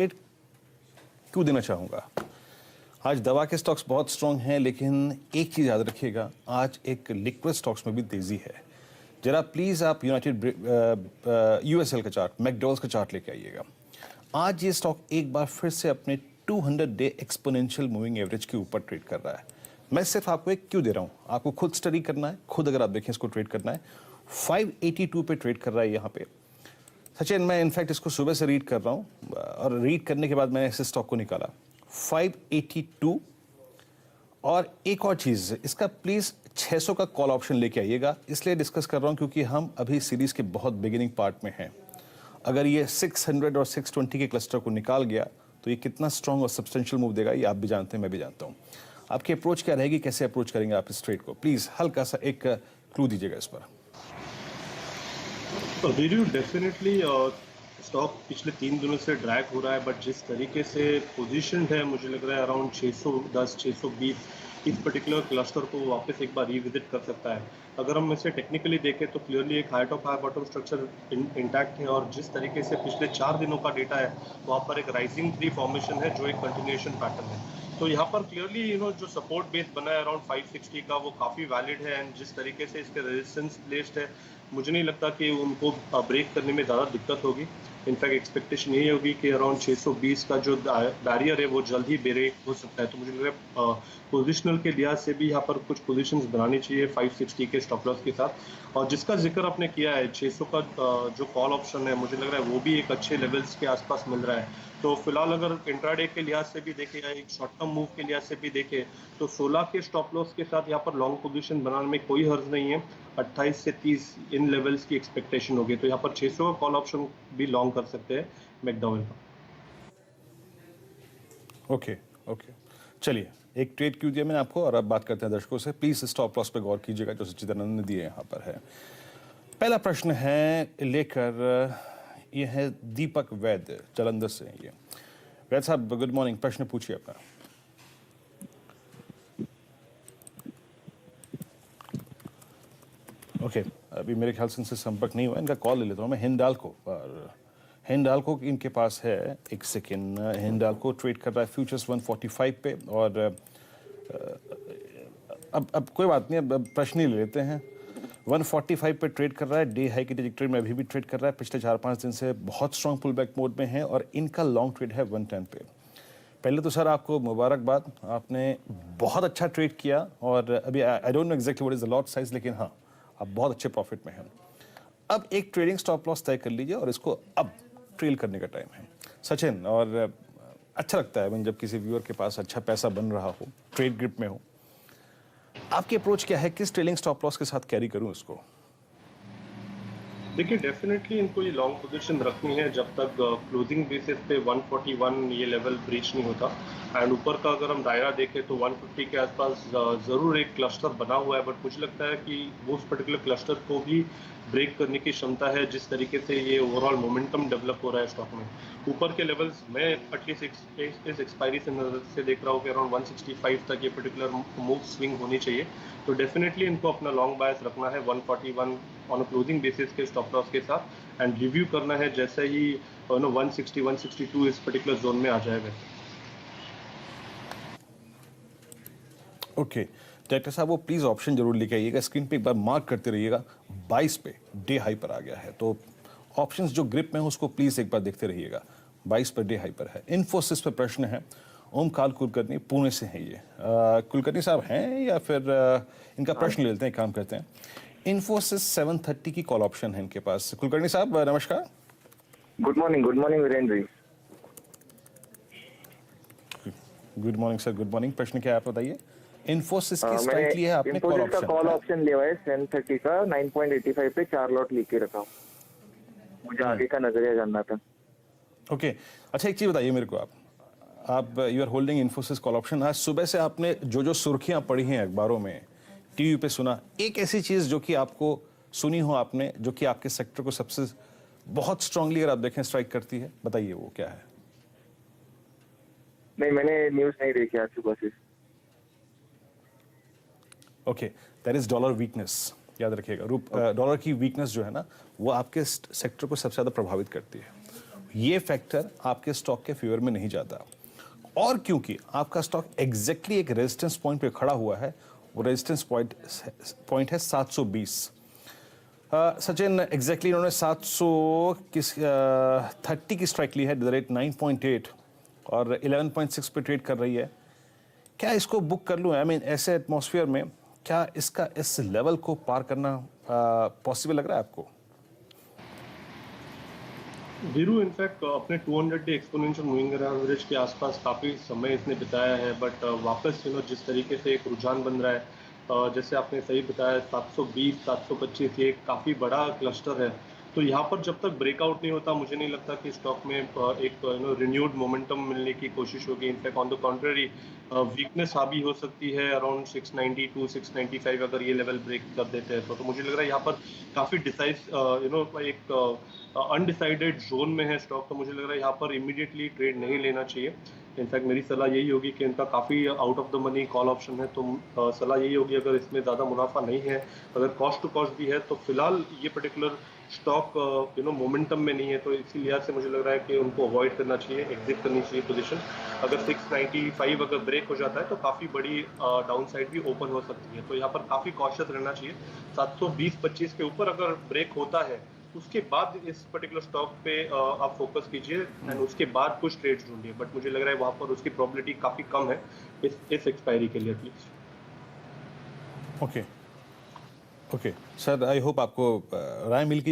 Rate क्यों देना चाहूँगा। आज दवा के स्टॉक्स बहुत स्ट्रॉन्ग हैं, लेकिन एक चीज़ याद रखिएगा, आज एक लिक्विड स्टॉक्स में भी तेज़ी है। जरा प्लीज़ आप यूनाइटेड यूएसएल का चार्ट, मैकडॉनल्ड्स का चार्ट लेके आइएगा। आज ये स्टॉक एक बार फिर से अपने 200 डे एक्सपोनेंशियल मूविंग एवरेज के ऊपर ट्रेड कर रहा है। मैं सिर्फ आपको एक क्यों दे रहा हूँ, आपको खुद स्टडी करना है, खुद अगर आप देखें इसको ट्रेड करना है। 582 पे ट्रेड कर रहा है यहाँ पे। सचिन, मैं इनफैक्ट इसको सुबह से रीड कर रहा हूँ और रीड करने के बाद मैंने इस स्टॉक को निकाला 582। और एक और चीज़, इसका प्लीज़ 600 का कॉल ऑप्शन लेके आइएगा। इसलिए डिस्कस कर रहा हूँ क्योंकि हम अभी सीरीज़ के बहुत बिगिनिंग पार्ट में हैं। अगर ये 600 और 620 के क्लस्टर को निकाल गया तो ये कितना स्ट्रॉन्ग और सब्सटेंशियल मूव देगा, ये आप भी जानते हैं, मैं भी जानता हूँ। आपकी अप्रोच क्या रहेगी, कैसे अप्रोच करेंगे आप इस ट्रेड को? प्लीज़ हल्का सा एक क्लू दीजिएगा इस पर। तो वीडियो डेफिनेटली स्टॉक पिछले 3 दिनों से ड्रैग हो रहा है, बट जिस तरीके से पोजीशन है मुझे लग रहा है अराउंड 610 620 इस पर्टिकुलर क्लस्टर को वापस एक बार रिविजिट कर सकता है। अगर हम इसे टेक्निकली देखें तो क्लियरली एक high top high bottom structure intact है, और जिस तरीके से पिछले 4 दिनों का डेटा है वहाँ पर एक राइजिंग ट्री फॉर्मेशन है जो एक कंटिन्यूएशन पैटर्न है। तो यहाँ पर क्लियरली जो सपोर्ट बेस बना है अराउंड 560 का, वो काफ़ी वैलिड है। एंड जिस तरीके से इसके रेजिस्टेंस प्लेस्ड है, मुझे नहीं लगता कि उनको ब्रेक करने में ज़्यादा दिक्कत होगी। इनफैक्ट एक्सपेक्टेशन यही होगी कि अराउंड 620 का जो बैरियर है वो जल्द ही ब्रेक हो सकता है। तो मुझे लग रहा है पोजिशनल के लिहाज से भी यहाँ पर कुछ पोजीशंस बनानी चाहिए 560 के स्टॉप लॉस के साथ। और जिसका जिक्र आपने किया है 600 का जो कॉल ऑप्शन है, मुझे लग रहा है वो भी एक अच्छे लेवल्स के आसपास मिल रहा है। तो फिलहाल अगर इंट्राडे के लिहाज से भी देखें या एक शॉर्ट टर्म मूव के लिहाज से भी देखें तो 16 के स्टॉप लॉस के साथ यहाँ पर लॉन्ग पोजीशन बनाने में कोई हर्ज नहीं है। 28 से 30 इन लेवल्स की एक्सपेक्टेशन होगी, तो यहाँ पर 600 का कॉल ऑप्शन भी लॉन्ग कर सकते हैं मैकडॉनल्ड का। ओके ओके, चलिए एक ट्रेड क्यों दिया मैंने आपको, और अब बात करते हैं दर्शकों से। प्लीज स्टॉप लॉस पे गौर कीजिएगा जो सच्चिदानंद ने दिए यहाँ पर है। पहला प्रश्न है लेकर, ये है दीपक वैद्य जालंधर से। ये वैद्य साहब गुड मॉर्निंग, प्रश्न पूछिए अपना। ओके, अभी मेरे ख्याल से इनसे संपर्क नहीं हुआ, इनका कॉल ले लेता हूँ मैं। हिंडाल्को, और हिंडाल्को इनके पास है, एक सेकेंड। हिंडाल्को ट्रेड कर रहा है फ्यूचर्स 145 पे, और अब कोई बात नहीं, अब प्रश्न ही ले लेते हैं। 145 पे ट्रेड कर रहा है, डे हाई की ट्रेजेक्टरी में अभी भी ट्रेड कर रहा है। पिछले 4-5 दिन से बहुत स्ट्रांग पुल बैक मोड में है, और इनका लॉन्ग ट्रेड है 110 पे। पहले तो सर आपको मुबारकबाद, आपने बहुत अच्छा ट्रेड किया, और अभी I don't know exactly what is the lot size, लेकिन हाँ आप बहुत अच्छे प्रॉफिट में हैं। अब एक ट्रेडिंग स्टॉप लॉस तय कर लीजिए और इसको अब ट्रेल करने का टाइम है सचिन। और अच्छा लगता है जब किसी व्यूअर के पास अच्छा पैसा बन रहा हो, ट्रेड ग्रिप में हो। आपकी अप्रोच क्या है, किस ट्रेलिंग स्टॉप लॉस के साथ कैरी करूं इसको? देखिए डेफिनेटली इनको ये लॉन्ग पोजीशन रखनी है जब तक क्लोजिंग बेसिस पे 141 ये लेवल ब्रीच नहीं होता। एंड ऊपर का अगर हम दायरा देखें तो 150 के आसपास ज़रूर एक क्लस्टर बना हुआ है, बट मुझे लगता है कि वो उस पर्टिकुलर क्लस्टर को भी ब्रेक करने की क्षमता है जिस तरीके से ये ओवरऑल मोमेंटम डेवलप हो रहा है स्टॉक में। ऊपर के लेवल्स मैं एटलीस्ट इस एक्सपायरी से देख रहा हूँ कि अराउंड 165 तक ये पर्टिकुलर मूव स्विंग होनी चाहिए। तो डेफिनेटली इनको अपना लॉन्ग बायस रखना है 141 ऑन क्लोजिंग बेसिस के स्टॉप लॉस के साथ, एंड रिव्यू करना है जैसे ही 160 162 इस पर्टिकुलर जोन में आ जाएगा। ओके डायरेक्टर साहब, वो प्लीज ऑप्शन जरूर लेके आइएगा, स्क्रीन पे एक बार मार्क करते रहिएगा। 22 पे डे हाई पर आ गया है, तो ऑप्शंस जो ग्रिप में है उसको प्लीज एक बार देखते रहिएगा। 22 पर डे हाई पर है। इन्फोसिस पे प्रश्न है, ओमकाल कुलकर्णी पुणे से हैं ये। कुलकर्णी साहब हैं या फिर इनका प्रश्न ले लेते हैं, काम करते हैं। इन्फोसिस 730 की कॉल ऑप्शन है इनके पास। कुलकर्णी साहब नमस्कार। Good morning Virendra ji. Good morning sir, good morning. प्रश्न क्या है आप बताइए। इन्फोसिस की स्ट्राइक ली है आपने, कॉल ऑप्शन। कॉल ऑप्शन लिया है 730 का 9.85 पे 4 लॉट लेके रखा हूं। मुझे आगे का नजरिया जानना था। ओके अच्छा, एक चीज बताइए मेरे को, आप you are holding Infosys call option. आज सुबह से आपने जो सुर्खियां पढ़ी हैं अखबारों में, टीवी पे सुना, एक ऐसी चीज जो कि आपको सुनी हो आपने, जो कि आपके सेक्टर को सबसे बहुत स्ट्रांगली अगर आप देखें स्ट्राइक करती है, बताइए वो क्या है? नहीं, मैंने न्यूज नहीं देखी आज सुबह से। Okay, that is dollar weakness, याद रखिएगा। डॉलर की वीकनेस जो है ना, वो आपके सेक्टर को सबसे ज्यादा प्रभावित करती है। ये फैक्टर आपके स्टॉक के फेवर में नहीं जाता, और क्योंकि आपका स्टॉक एग्जैक्टली एक रेजिस्टेंस पॉइंट पे खड़ा हुआ है, वो रेजिस्टेंस पॉइंट है 720। सचिन एग्जैक्टली इन्होंने 730 की स्ट्राइक ली है, द रेट 9.8 और 11.6 पे ट्रेड कर रही है। क्या इसको बुक कर लूँ? आई मीन ऐसे एटमॉस्फेयर में क्या इसका इस लेवल को पार करना पॉसिबल लग रहा है आपको? वीरू इनफैक्ट अपने 200 डे एक्सपोनेंशियल मूविंग एवरेज के आसपास काफ़ी समय इसने बिताया है, बट वापस जिस तरीके से एक रुझान बन रहा है, जैसे आपने सही बताया 720 725 ये काफ़ी बड़ा क्लस्टर है। तो यहाँ पर जब तक ब्रेकआउट नहीं होता, मुझे नहीं लगता कि स्टॉक में एक रिन्यूड मोमेंटम मिलने की कोशिश होगी। In fact on the contrary weakness हावी हो सकती है अराउंड 692 695 अगर ये लेवल ब्रेक कर देते हैं तो मुझे लग रहा है यहाँ पर काफ़ी एक अनडिसाइडेड जोन में है स्टॉक। तो मुझे लग रहा है यहाँ पर इमीडिएटली ट्रेड नहीं लेना चाहिए। इनफैक्ट मेरी सलाह यही होगी कि इनका काफ़ी out of the money call option है, तो सलाह यही होगी अगर इसमें ज़्यादा मुनाफा नहीं है, अगर कॉस्ट टू कॉस्ट भी है, तो फिलहाल ये पर्टिकुलर स्टॉक मोमेंटम में नहीं है, तो इसी लिहाज से मुझे लग रहा है कि उनको अवॉइड करना चाहिए, एग्जिट करनी चाहिए पोजीशन। अगर 695 अगर ब्रेक हो जाता है तो काफ़ी बड़ी डाउन साइड भी ओपन हो सकती है, तो यहाँ पर काफ़ी कॉशियस रहना चाहिए। 720-25 के ऊपर अगर ब्रेक होता है उसके बाद इस पर्टिकुलर स्टॉक पे आप फोकस कीजिए एंड उसके बाद कुछ ट्रेड्स ढूंढिए, बट मुझे लग रहा है वहाँ पर उसकी प्रोबेबिलिटी काफ़ी कम है इस एक्सपायरी के लिए at least. Okay sir, I hope आपको राय मिल गई